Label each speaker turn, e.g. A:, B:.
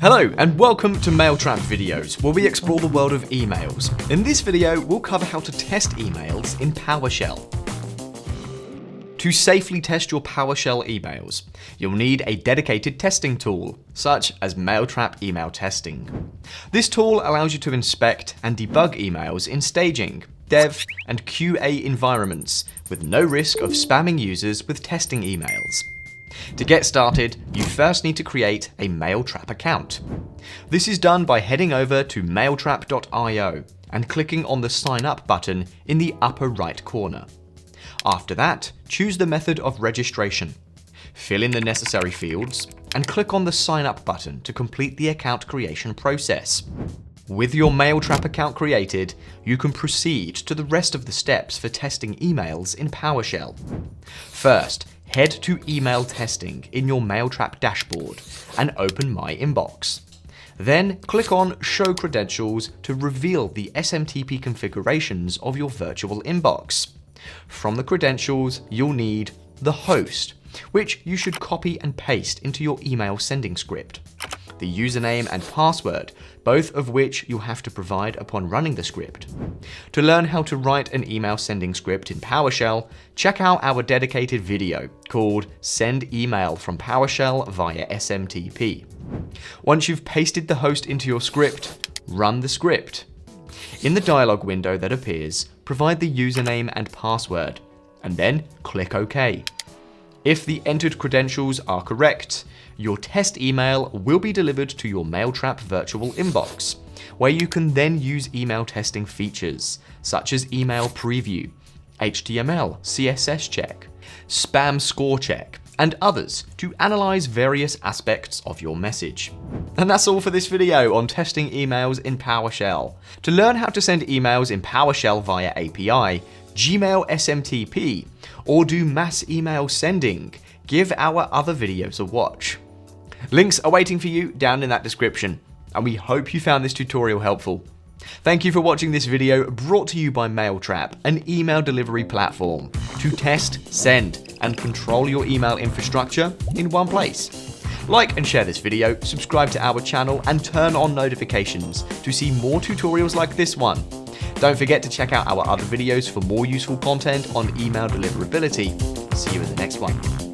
A: Hello and welcome to Mailtrap videos, where we explore the world of emails. In this video, we'll cover how to test emails in Powershell. To safely test your Powershell emails, you'll need a dedicated testing tool, such as Mailtrap Email Testing. This tool allows you to inspect and debug emails in staging, dev, and QA environments, with no risk of spamming users with testing emails. To get started, you first need to create a Mailtrap account. This is done by heading over to mailtrap.io and clicking on the Sign Up button in the upper right corner. After that, choose the method of registration. Fill in the necessary fields and click on the Sign Up button to complete the account creation process. With your Mailtrap account created, you can proceed to the rest of the steps for testing emails in PowerShell. First, head to Email Testing in your Mailtrap dashboard and open My Inbox. Then click on Show Credentials to reveal the SMTP configurations of your virtual inbox. From the credentials, you'll need the host, which you should copy and paste into your email sending script, the username and password, both of which you'll have to provide upon running the script. To learn how to write an email sending script in PowerShell, check out our dedicated video called Send Email from PowerShell via SMTP. Once you've pasted the host into your script, run the script. In the dialog window that appears, provide the username and password, and then click OK. If the entered credentials are correct, your test email will be delivered to your Mailtrap virtual inbox, where you can then use email testing features such as email preview, HTML, CSS check, spam score check, and others to analyze various aspects of your message. And that's all for this video on testing emails in PowerShell. To learn how to send emails in PowerShell via API, Gmail SMTP, or do mass email sending, give our other videos a watch. Links are waiting for you down in that description, and we hope you found this tutorial helpful. Thank you for watching this video brought to you by Mailtrap, an email delivery platform to test, send, and control your email infrastructure in one place. Like and share this video, subscribe to our channel, and turn on notifications to see more tutorials like this one. Don't forget to check out our other videos for more useful content on email deliverability. See you in the next one.